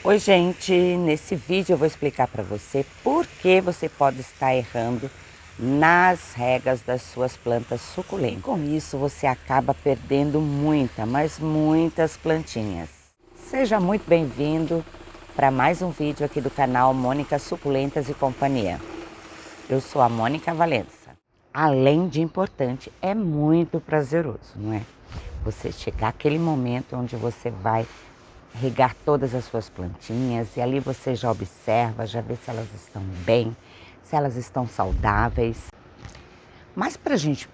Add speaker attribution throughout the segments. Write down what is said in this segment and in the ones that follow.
Speaker 1: Oi gente, nesse vídeo eu vou explicar para você por que você pode estar errando nas regas das suas plantas suculentas. E com isso você acaba perdendo muitas plantinhas. Seja muito bem-vindo para mais um vídeo aqui do canal Mônica Suculentas e Companhia. Eu sou a Mônica Valença. Além de importante, é muito prazeroso, não é? Você chegar àquele momento onde você vai regar todas as suas plantinhas e ali você já observa, já vê se elas estão bem, se elas estão saudáveis. Mas para a gente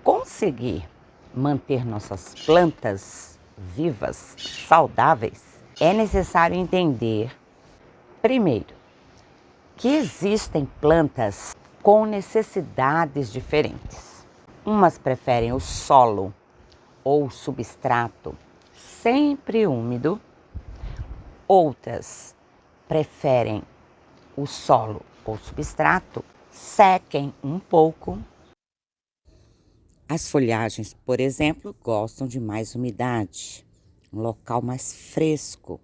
Speaker 1: conseguir manter nossas plantas vivas, saudáveis, é necessário entender, primeiro, que existem plantas com necessidades diferentes. Umas preferem o solo ou o substrato sempre úmido. Outras preferem o solo ou substrato sequem um pouco. As folhagens, por exemplo, gostam de mais umidade, um local mais fresco.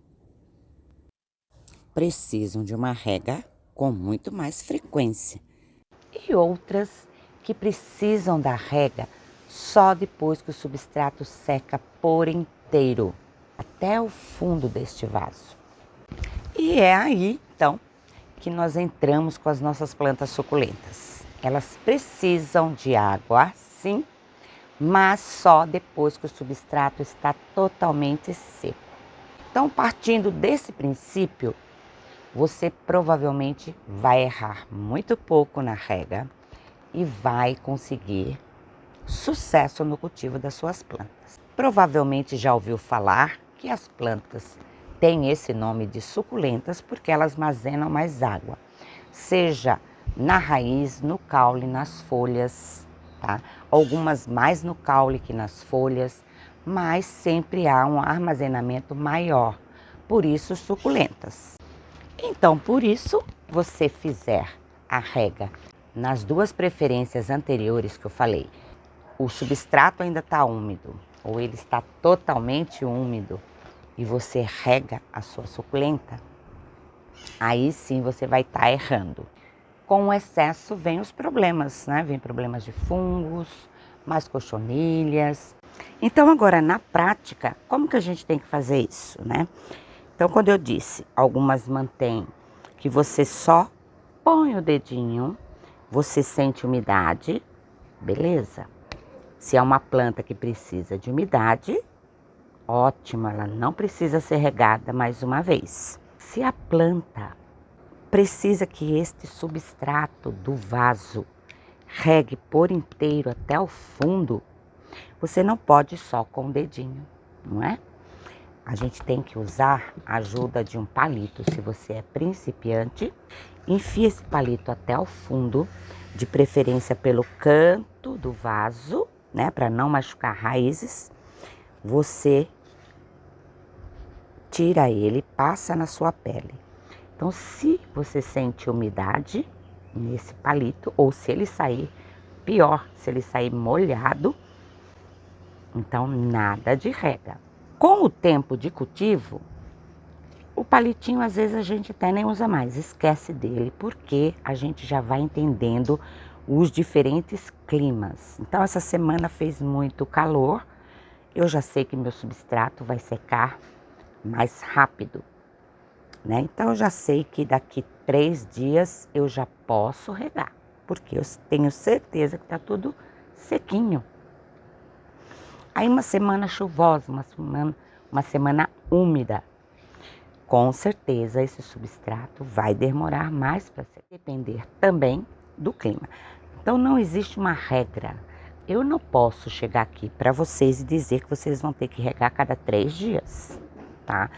Speaker 1: Precisam de uma rega com muito mais frequência. E outras que precisam da rega só depois que o substrato seca por inteiro, até o fundo deste vaso. E é aí, então, que nós entramos com as nossas plantas suculentas. Elas precisam de água, sim, mas só depois que o substrato está totalmente seco. Então, partindo desse princípio, você provavelmente vai errar muito pouco na rega e vai conseguir sucesso no cultivo das suas plantas. Provavelmente já ouviu falar que as plantas têm esse nome de suculentas porque elas armazenam mais água, seja na raiz, no caule, nas folhas, tá? Algumas mais no caule que nas folhas, mas sempre há um armazenamento maior, por isso suculentas. Então, por isso, você fizer a rega nas duas preferências anteriores que eu falei, o substrato ainda está úmido ou ele está totalmente úmido e você rega a sua suculenta, aí sim você vai estar errando. Com o excesso vem os problemas, né? Vem problemas de fungos, mais cochonilhas. Então agora na prática, como que a gente tem que fazer isso, né? Então quando eu disse, algumas mantêm que você só põe o dedinho, você sente umidade, beleza? Se é uma planta que precisa de umidade, ótimo, ela não precisa ser regada mais uma vez. Se a planta precisa que este substrato do vaso regue por inteiro até o fundo, você não pode só com o dedinho, não é? A gente tem que usar a ajuda de um palito. Se você é principiante, enfia esse palito até o fundo, de preferência pelo canto do vaso, né, para não machucar raízes. Você tira ele, passa na sua pele. Então, se você sente umidade nesse palito, ou se ele sair, pior, se ele sair molhado, então nada de rega. Com o tempo de cultivo, o palitinho às vezes a gente até nem usa mais, esquece dele, porque a gente já vai entendendo os diferentes climas. Então essa semana fez muito calor, eu já sei que meu substrato vai secar mais rápido, né? Então eu já sei que daqui 3 dias eu já posso regar, porque eu tenho certeza que tá tudo sequinho. Aí uma semana chuvosa, uma semana úmida, com certeza esse substrato vai demorar mais para se depender também do clima. Então não existe uma regra. Eu não posso chegar aqui para vocês e dizer que vocês vão ter que regar a cada 3 dias, tá?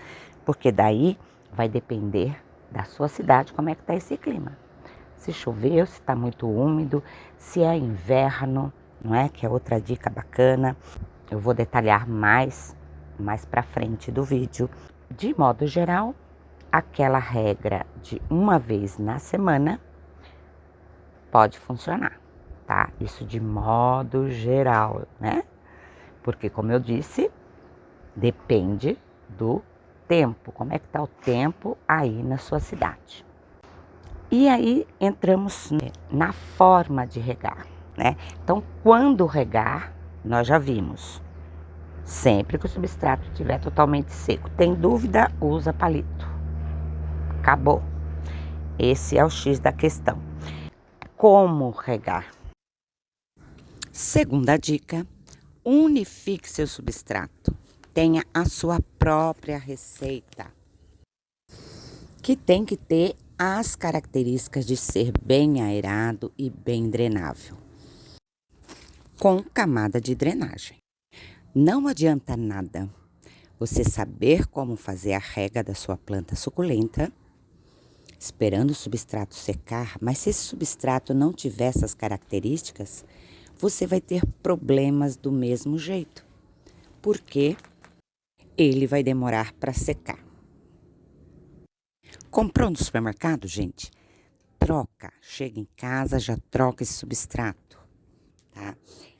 Speaker 1: Porque daí vai depender da sua cidade como é que tá esse clima. Se choveu, se está muito úmido, se é inverno, não é? Que é outra dica bacana. Eu vou detalhar mais para frente do vídeo. De modo geral, aquela regra de uma vez na semana pode funcionar, tá? Isso de modo geral, né? Porque, como eu disse, depende do tempo, como é que está o tempo aí na sua cidade. E aí entramos na forma de regar, né? Então, quando regar, nós já vimos, sempre que o substrato estiver totalmente seco. Tem dúvida? Usa palito. Acabou. Esse é o X da questão. Como regar? Segunda dica, unifique seu substrato. Tenha a sua própria receita, que tem que ter as características de ser bem aerado e bem drenável, com camada de drenagem. Não adianta nada você saber como fazer a rega da sua planta suculenta, esperando o substrato secar, mas se esse substrato não tiver essas características, você vai ter problemas do mesmo jeito, porque ele vai demorar para secar. Comprou no supermercado, gente? Troca. Chega em casa, já troca esse substrato, tá?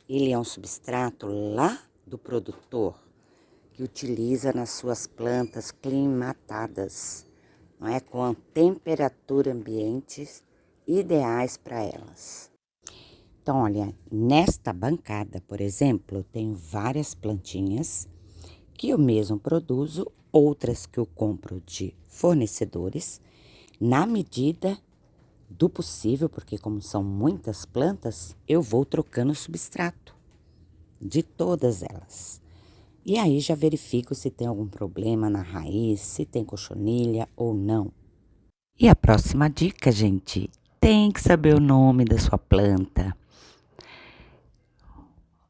Speaker 1: Ele é um substrato lá do produtor, que utiliza nas suas plantas climatadas, não é? Com a temperatura ambientes ideais para elas. Então, olha, nesta bancada, por exemplo, eu tenho várias plantinhas que eu mesmo produzo, outras que eu compro de fornecedores, na medida do possível, porque como são muitas plantas, eu vou trocando o substrato de todas elas. E aí já verifico se tem algum problema na raiz, se tem cochonilha ou não. E a próxima dica, gente, tem que saber o nome da sua planta.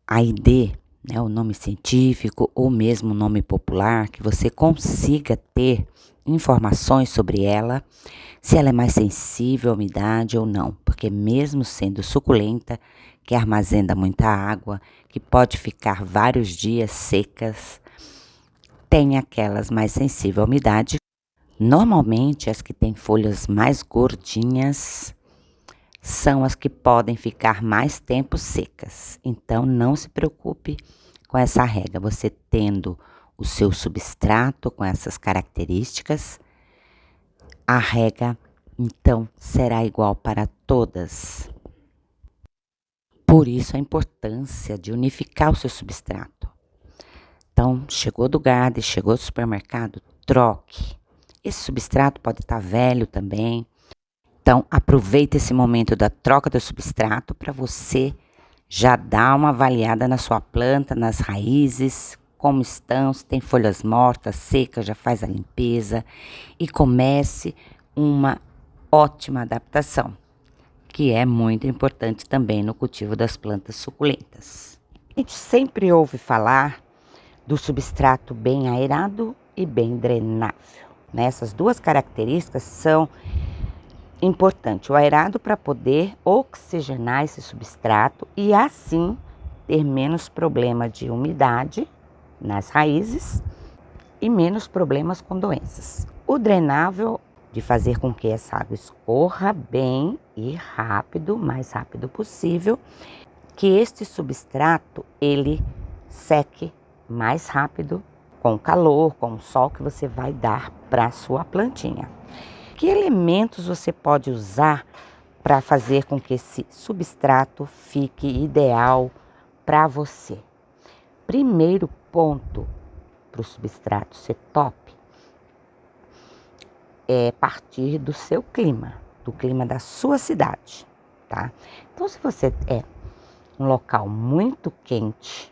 Speaker 1: A ID, né, o nome científico ou mesmo o nome popular, que você consiga ter informações sobre ela, se ela é mais sensível à umidade ou não, porque mesmo sendo suculenta, que armazena muita água, que pode ficar vários dias secas, tem aquelas mais sensíveis à umidade. Normalmente, as que têm folhas mais gordinhas são as que podem ficar mais tempo secas. Então, não se preocupe com essa rega. Você tendo o seu substrato com essas características, a rega, então, será igual para todas. Por isso, a importância de unificar o seu substrato. Então, chegou do garden, chegou do supermercado, troque. Esse substrato pode estar velho também. Então, aproveita esse momento da troca do substrato para você já dar uma avaliada na sua planta, nas raízes, como estão, se tem folhas mortas, secas, já faz a limpeza e comece uma ótima adaptação, que é muito importante também no cultivo das plantas suculentas. A gente sempre ouve falar do substrato bem aerado e bem drenável, né? Essas duas características são importante, o aerado para poder oxigenar esse substrato e assim ter menos problema de umidade nas raízes e menos problemas com doenças. O drenável, de fazer com que essa água escorra bem e rápido, o mais rápido possível, que este substrato ele seque mais rápido com o calor, com o sol que você vai dar para a sua plantinha. Que elementos você pode usar para fazer com que esse substrato fique ideal para você? Primeiro ponto para o substrato ser top é partir do seu clima, do clima da sua cidade, tá? Então, se você é um local muito quente,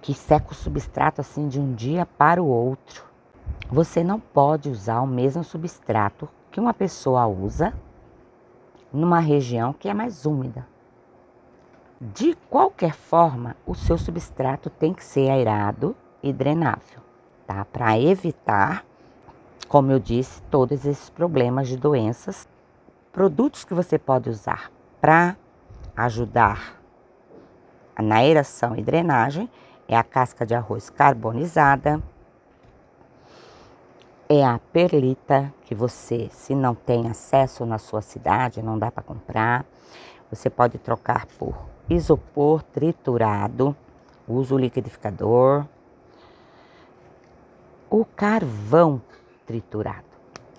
Speaker 1: que seca o substrato assim de um dia para o outro, você não pode usar o mesmo substrato que uma pessoa usa numa região que é mais úmida. De qualquer forma, o seu substrato tem que ser aerado e drenável, tá? Para evitar, como eu disse, todos esses problemas de doenças. Produtos que você pode usar para ajudar na aeração e drenagem é a casca de arroz carbonizada, é a perlita, que você, se não tem acesso na sua cidade, não dá para comprar, você pode trocar por isopor triturado, usa o liquidificador. O carvão triturado,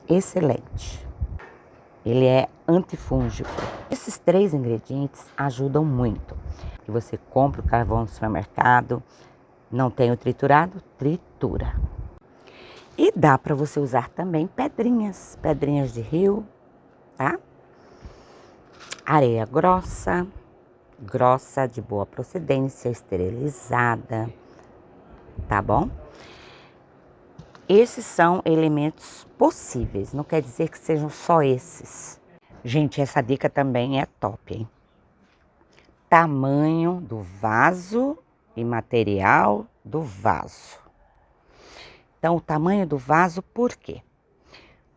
Speaker 1: excelente. Ele é antifúngico. Esses 3 ingredientes ajudam muito. Que você compra o carvão no supermercado, não tem o triturado, tritura. E dá para você usar também pedrinhas de rio, tá? Areia grossa de boa procedência, esterilizada, tá bom? Esses são elementos possíveis, não quer dizer que sejam só esses. Gente, essa dica também é top, hein? Tamanho do vaso e material do vaso. Então, o tamanho do vaso, por quê?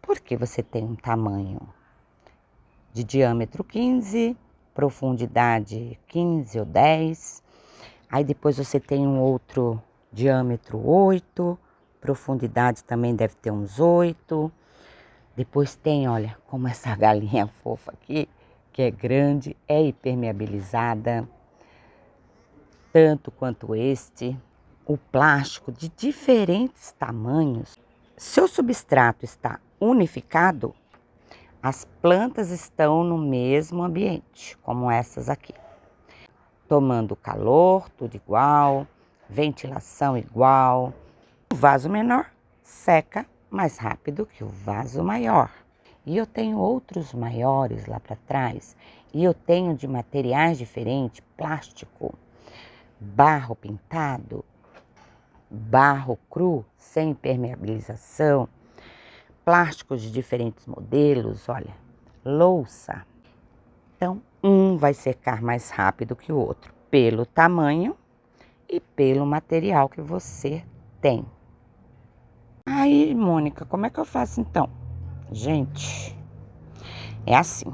Speaker 1: Porque você tem um tamanho de diâmetro 15, profundidade 15 ou 10. Aí depois você tem um outro diâmetro 8, profundidade também deve ter uns 8. Depois tem, olha, como essa galinha fofa aqui, que é grande, é impermeabilizada, tanto quanto este. O plástico de diferentes tamanhos. Se o substrato está unificado, as plantas estão no mesmo ambiente, como essas aqui. Tomando calor, tudo igual, ventilação igual. O vaso menor seca mais rápido que o vaso maior. E eu tenho outros maiores lá para trás, e eu tenho de materiais diferentes, plástico, barro pintado, barro cru, sem impermeabilização, plásticos de diferentes modelos, olha, louça. Então, um vai secar mais rápido que o outro, pelo tamanho e pelo material que você tem. Aí, Mônica, como é que eu faço então? Gente, é assim.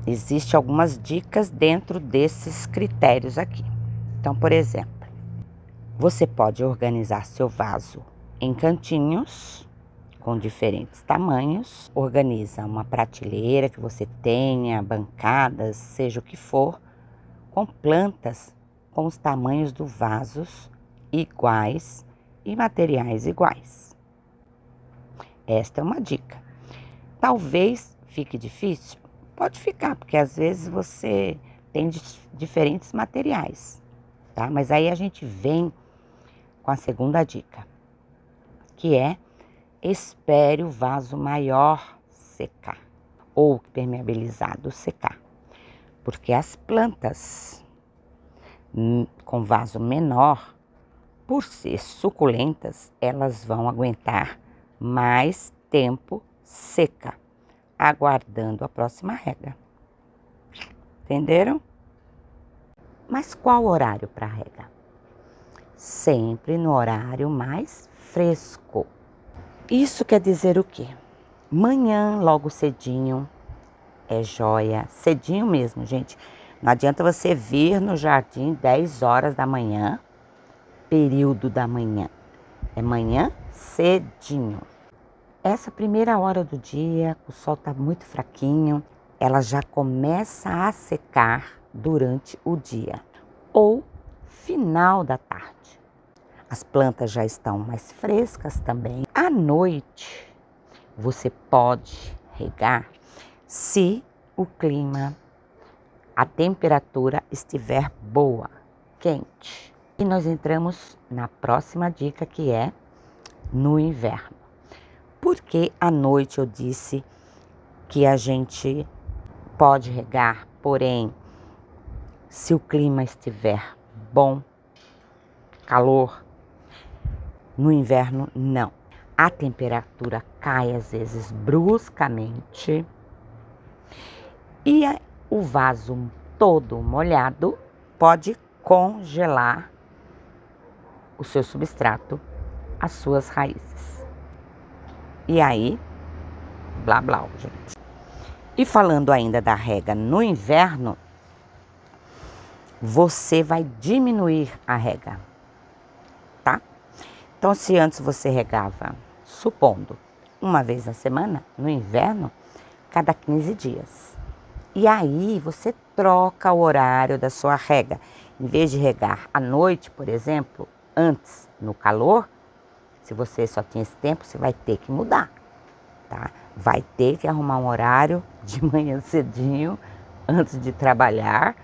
Speaker 1: Existem algumas dicas dentro desses critérios aqui. Então, por exemplo, você pode organizar seu vaso em cantinhos com diferentes tamanhos. Organiza uma prateleira que você tenha, bancadas, seja o que for, com plantas com os tamanhos dos vasos iguais e materiais iguais. Esta é uma dica. Talvez fique difícil, pode ficar, porque às vezes você tem diferentes materiais, tá? Mas aí a gente vem com a segunda dica, que é espere o vaso maior secar ou permeabilizado secar, porque as plantas com vaso menor, por ser suculentas, elas vão aguentar mais tempo seca, aguardando a próxima rega. Entenderam? Mas qual horário para rega? Sempre no horário mais fresco. Isso quer dizer o quê? Manhã, logo cedinho, é joia. Cedinho mesmo, gente. Não adianta você vir no jardim 10 horas da manhã, período da manhã. É manhã cedinho. Essa primeira hora do dia, o sol está muito fraquinho, ela já começa a secar durante o dia ou final da tarde. As plantas já estão mais frescas também. À noite, você pode regar se o clima, a temperatura estiver boa, quente. E nós entramos na próxima dica, que é no inverno. Porque à noite eu disse que a gente pode regar, porém, se o clima estiver bom, calor, no inverno não. A temperatura cai às vezes bruscamente e o vaso todo molhado pode congelar o seu substrato, as suas raízes. E aí, blá blá, gente. E falando ainda da rega no inverno, você vai diminuir a rega, tá? Então, se antes você regava, supondo, uma vez na semana, no inverno, cada 15 dias. E aí você troca o horário da sua rega. Em vez de regar à noite, por exemplo, antes no calor, Se você só tinha esse tempo, você vai ter que mudar, tá? Vai ter que arrumar um horário de manhã cedinho, antes de trabalhar,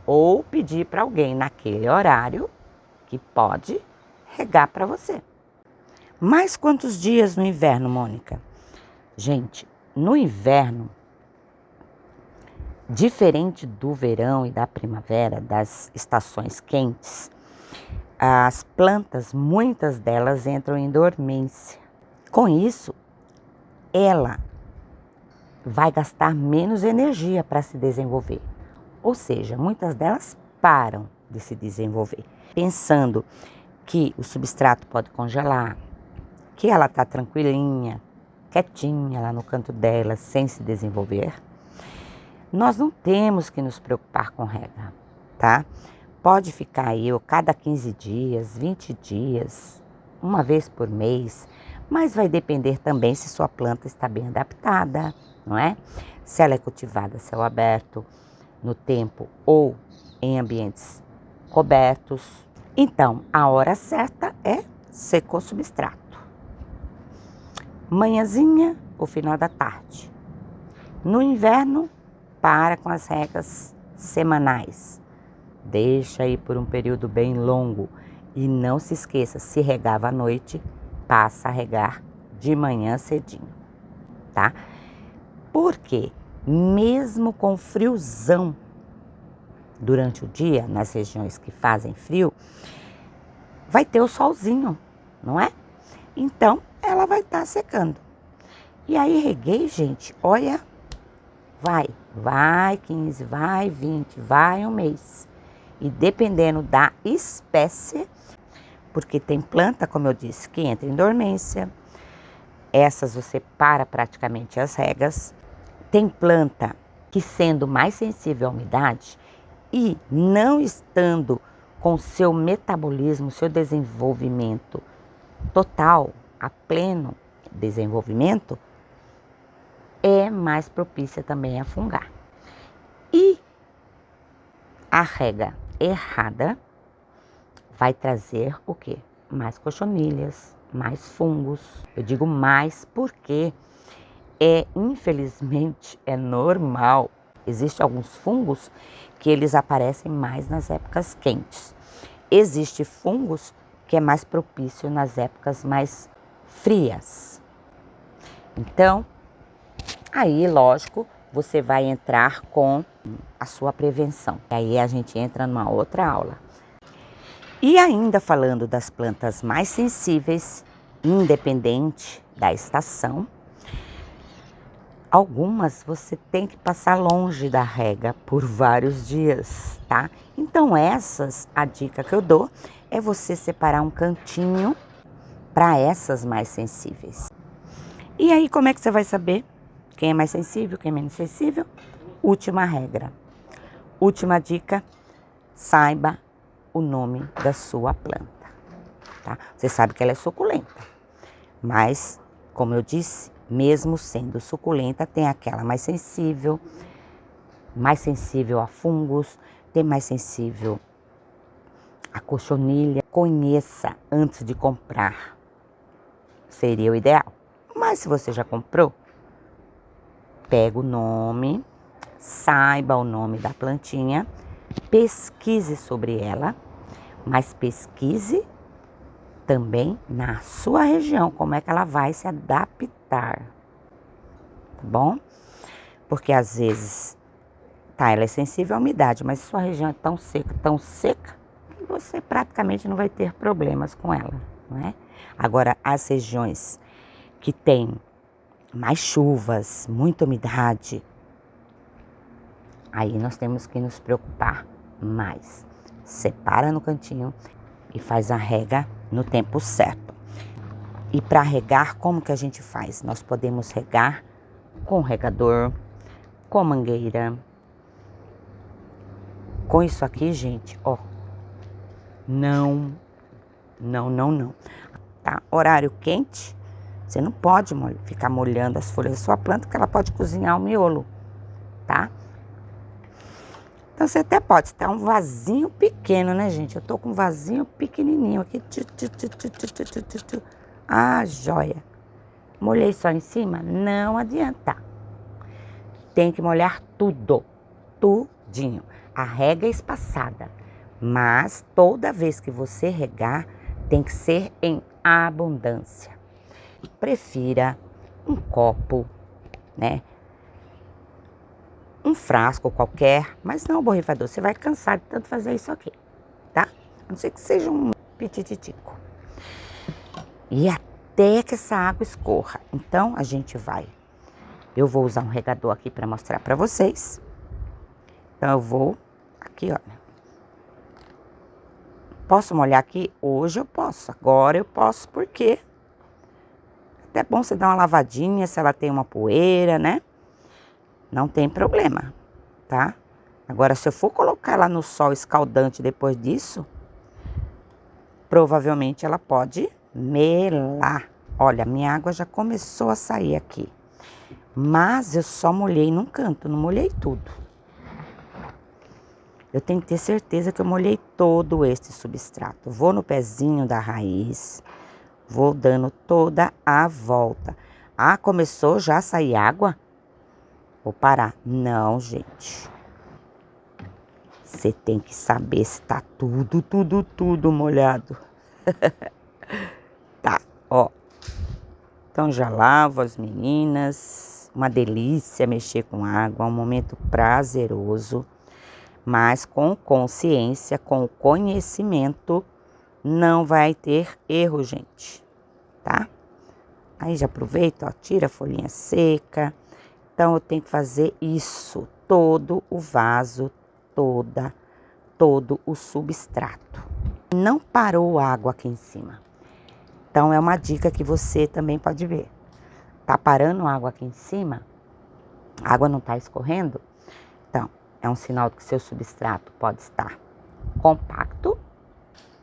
Speaker 1: ou pedir para alguém naquele horário que pode regar para você. Mas quantos dias no inverno, Mônica? Gente, no inverno, diferente do verão e da primavera, das estações quentes, as plantas, muitas delas entram em dormência. Com isso, ela vai gastar menos energia para se desenvolver. Ou seja, muitas delas param de se desenvolver, pensando que o substrato pode congelar, que ela está tranquilinha, quietinha lá no canto dela, sem se desenvolver. Nós não temos que nos preocupar com rega, tá? Pode ficar aí cada 15 dias, 20 dias, uma vez por mês, mas vai depender também se sua planta está bem adaptada, não é? Se ela é cultivada a céu aberto, no tempo ou em ambientes cobertos. Então, a hora certa é secar o substrato. Manhãzinha ou final da tarde. No inverno, para com as regas semanais. Deixa aí por um período bem longo. E não se esqueça, se regava à noite, passa a regar de manhã cedinho, tá? Porque mesmo com friozão durante o dia, nas regiões que fazem frio, vai ter o solzinho, não é? Então, ela vai estar secando. E aí, reguei, gente, olha, vai 15, vai 20, vai um mês. E dependendo da espécie, porque tem planta, como eu disse, que entra em dormência, essas você para praticamente as regas. Tem planta que, sendo mais sensível à umidade e não estando com seu metabolismo, seu desenvolvimento total, a pleno desenvolvimento, é mais propícia também a fungar. E a rega errada vai trazer o quê? Mais cochonilhas, mais fungos. Eu digo mais porque infelizmente, é normal. Existem alguns fungos que eles aparecem mais nas épocas quentes. Existem fungos que é mais propício nas épocas mais frias. Então, aí, lógico, você vai entrar com a sua prevenção. Aí a gente entra numa outra aula. E ainda falando das plantas mais sensíveis, independente da estação, algumas você tem que passar longe da rega por vários dias, tá? Então a dica que eu dou é você separar um cantinho para essas mais sensíveis. E aí, como é que você vai saber quem é mais sensível, quem é menos sensível? Última regra. Última dica, saiba o nome da sua planta, tá? Você sabe que ela é suculenta, mas, como eu disse, mesmo sendo suculenta, tem aquela mais sensível a fungos, tem mais sensível a cochonilha. Conheça antes de comprar, seria o ideal. Mas se você já comprou, pega o nome, saiba o nome da plantinha, pesquise sobre ela, mas pesquise também na sua região, como é que ela vai se adaptar, tá bom? Porque às vezes, ela é sensível à umidade, mas sua região é tão seca, que você praticamente não vai ter problemas com ela, não é? Agora, as regiões que tem mais chuvas, muita umidade, aí nós temos que nos preocupar mais. Separa no cantinho e faz a rega no tempo certo. E para regar, como que a gente faz? Nós podemos regar com regador, com mangueira. Com isso aqui, gente, ó, não. Tá? Horário quente, você não pode ficar molhando as folhas da sua planta, porque ela pode cozinhar o miolo, tá? Então, você até pode ter um vasinho pequeno, né, gente? Eu tô com um vasinho pequenininho aqui. Ah, joia. Molhei só em cima? Não adianta. Tem que molhar tudo, tudinho. A rega é espaçada, mas toda vez que você regar, tem que ser em abundância. Prefira um copo, né? Um frasco qualquer, mas não borrifador. Você vai cansar de tanto fazer isso aqui, tá? A não ser que seja um pitititico. E até que essa água escorra. Então, a gente vai. Eu vou usar um regador aqui para mostrar para vocês. Então, eu vou aqui, olha. Posso molhar aqui? Hoje eu posso. Agora eu posso, porque até é bom você dar uma lavadinha se ela tem uma poeira, né? Não tem problema, tá? Agora, se eu for colocar ela no sol escaldante depois disso, provavelmente ela pode melar. Olha, minha água já começou a sair aqui. Mas eu só molhei num canto, não molhei tudo. Eu tenho que ter certeza que eu molhei todo este substrato. Vou no pezinho da raiz, vou dando toda a volta. Ah, começou já a sair água? Vou parar. Não, gente. Você tem que saber se tá tudo molhado. Tá, ó. Então já lavo as meninas. Uma delícia mexer com água, um momento prazeroso. Mas com consciência, com conhecimento, não vai ter erro, gente, tá? Aí já aproveita, ó, tira a folhinha seca. Então, eu tenho que fazer isso, todo o vaso, todo o substrato. Não parou água aqui em cima. Então, é uma dica que você também pode ver. Tá parando água aqui em cima? A água não tá escorrendo? Então, é um sinal de que seu substrato pode estar compacto,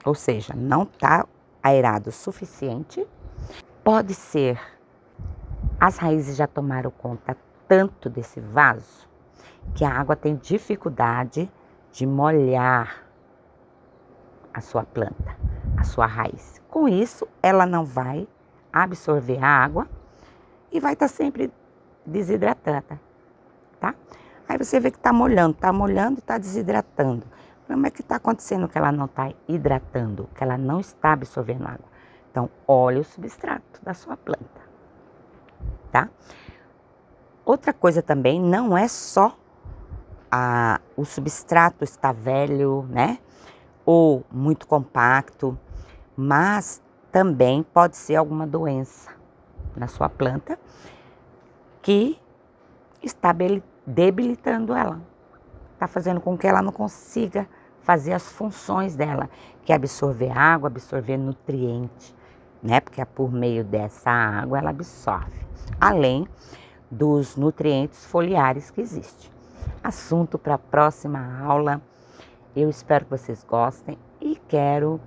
Speaker 1: ou seja, não está aerado o suficiente. Pode ser as raízes já tomaram conta tanto desse vaso que a água tem dificuldade de molhar a sua planta, a sua raiz. Com isso, ela não vai absorver a água e vai estar sempre desidratada, tá? Aí você vê que tá molhando e tá desidratando. Como é que tá acontecendo que ela não tá hidratando, que ela não está absorvendo água? Então, olha o substrato da sua planta, tá? Outra coisa também, não é só o substrato está velho, né? Ou muito compacto, mas também pode ser alguma doença na sua planta que está debilitando ela. Está fazendo com que ela não consiga fazer as funções dela, que é absorver água, absorver nutriente, né? Porque por meio dessa água ela absorve, além dos nutrientes foliares que existem. Assunto para a próxima aula. Eu espero que vocês gostem e quero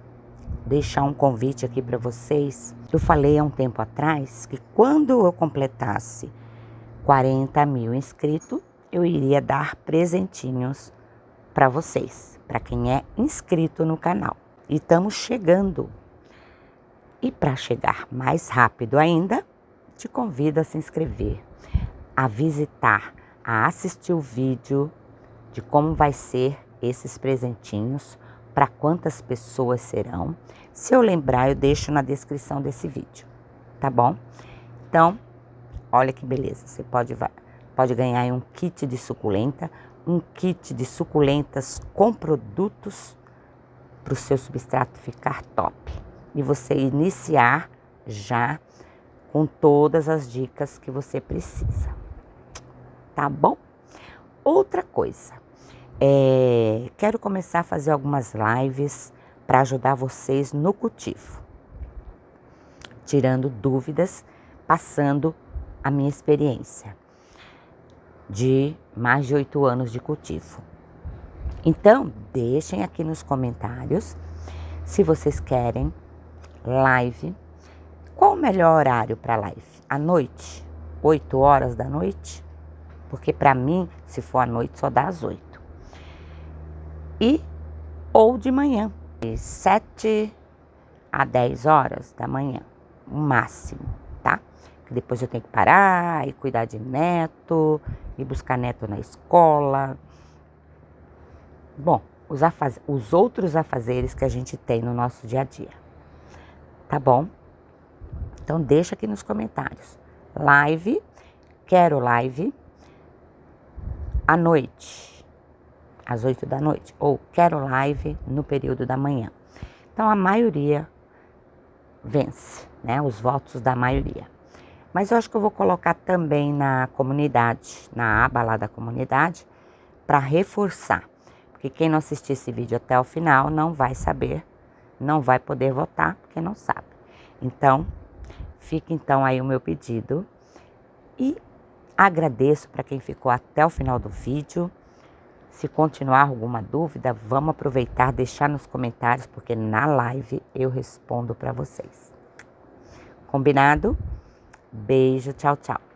Speaker 1: deixar um convite aqui para vocês. Eu falei há um tempo atrás que quando eu completasse 40 mil inscritos, eu iria dar presentinhos para vocês, para quem é inscrito no canal. E estamos chegando. E para chegar mais rápido ainda, te convido a se inscrever, a visitar, a assistir o vídeo de como vai ser esses presentinhos, para quantas pessoas serão. Se eu lembrar, eu deixo na descrição desse vídeo, tá bom? Então, olha que beleza, você pode ganhar um kit de suculenta, um kit de suculentas com produtos para o seu substrato ficar top. E você iniciar já com todas as dicas que você precisa, tá bom? Outra coisa, quero começar a fazer algumas lives para ajudar vocês no cultivo, tirando dúvidas, passando a minha experiência de mais de 8 anos de cultivo. Então, deixem aqui nos comentários se vocês querem live. Qual o melhor horário para live? À noite? 8 horas da noite? Porque para mim, se for à noite, só dá às 8. Ou de manhã, de 7 a 10 horas da manhã. o máximo, tá? Que depois eu tenho que parar e cuidar de neto, e buscar neto na escola. Bom, os outros afazeres que a gente tem no nosso dia a dia, tá bom? Então deixa aqui nos comentários. Live, quero live à noite, às 8 da noite, ou quero live no período da manhã. Então a maioria vence, né? Os votos da maioria. Mas eu acho que eu vou colocar também na comunidade, na aba lá da comunidade, para reforçar. Porque quem não assistir esse vídeo até o final não vai saber, não vai poder votar, porque não sabe. Então, fica então aí o meu pedido. E agradeço para quem ficou até o final do vídeo. Se continuar alguma dúvida, vamos aproveitar, deixar nos comentários, porque na live eu respondo para vocês. Combinado? Beijo, tchau, tchau.